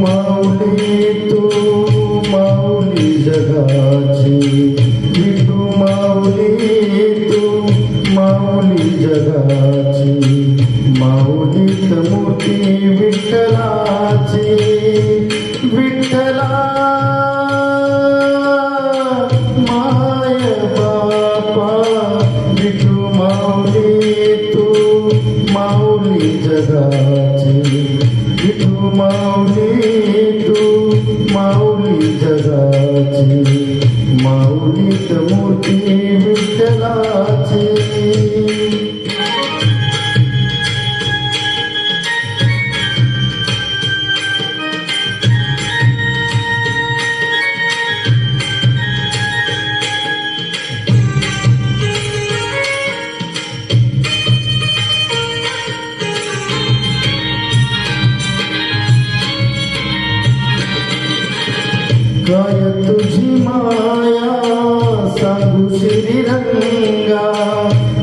माऊली तू माऊली जगाची, विठू माऊली तू माऊली जगाची, माऊलीत मूर्ती विठ्ठलाची. विठ्ठला माय बापा, विठू माऊली तू माऊली जगाची, विठू माऊली तू माऊली जगाची, माऊलीत मूर्ती विठ्ठलाची. काय तुझी माया सांगू श्रीरंगा,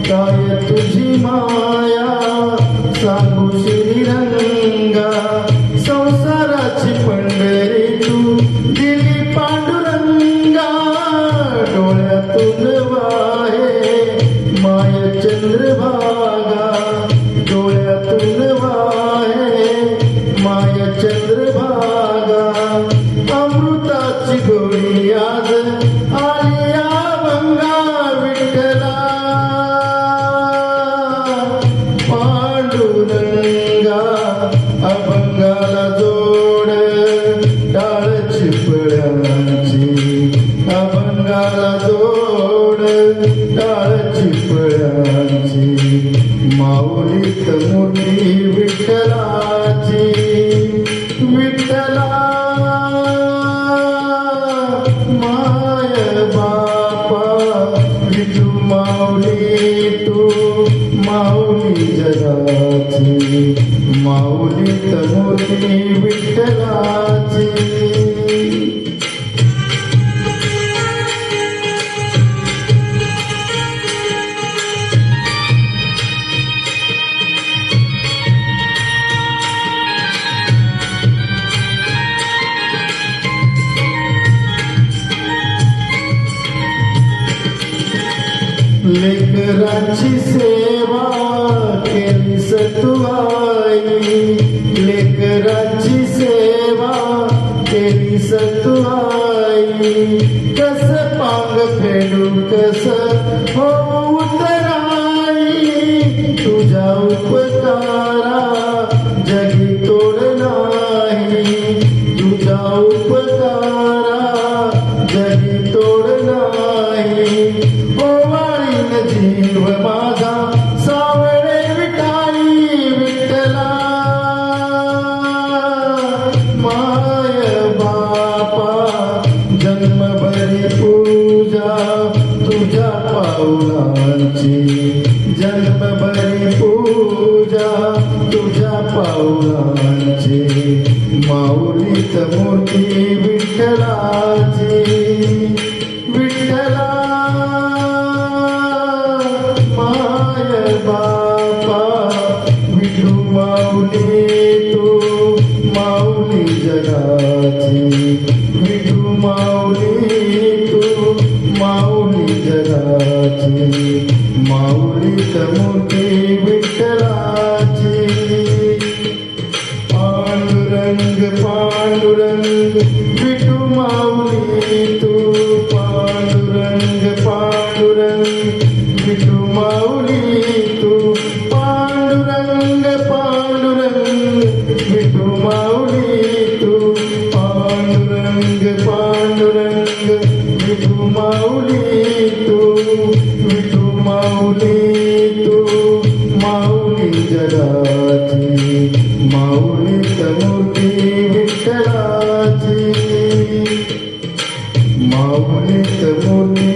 काय तुझी माया सांगू श्रीरंगा, संसाराची पंढरी तू दिली पांडुरंगा. डोळ्यातून वाहे माय चंद्रभागा, डोळ्यातून वाहे माय चंद्रभागा. अमृताची गोडी आज आली अभंगा, विठ्ठला पांडुरंगा. अभंगाला जोड टाळ चिपळ्यांची, अभंगाला जोड टाळ चिपळ्यांची, माऊलीत मूर्ती विठ्ठलाची. विठ्ठला माय बापा, विठू माऊली तू माऊली जगाची, माऊलीत मूर्ती विठ्ठलाची. लेकराची सेवा केली सतुआई, लेकराची सेवा केली सतुआई. कस पांग फेडू कस हो उतराई, तुझ्या उपकारा जगी तोड नाही, तुझ्या उपकारा जगी तोड नाही. जीव माझा सावळे विठाई, विठ्ठला माय बापा. जन्मभरी पूजा तुझ्या पावलांची, जन्मभरी पूजा तुझ्या पावलांची, माऊलीत मूर्ती विठ्ठलाची. विठ्ठला माय बापा, विठू माऊली तू माऊली जगाची, विठू माऊली तू माऊली जगाची, माऊलीत मूर्ती विठ्ठलाची. पांडुरंग पांडुरंग विठू माऊली तू, पांडुरंग पांडुरंग विठू माऊली तू, पांडुरंग पांडुरंग विठू माऊली तू, पांडुरंग पांडुरंग विठू माऊली तू, विठू माऊली तू माऊली जगाची, माऊलीत मूर्ती विठ्ठलाची, माऊलीत मूर्ती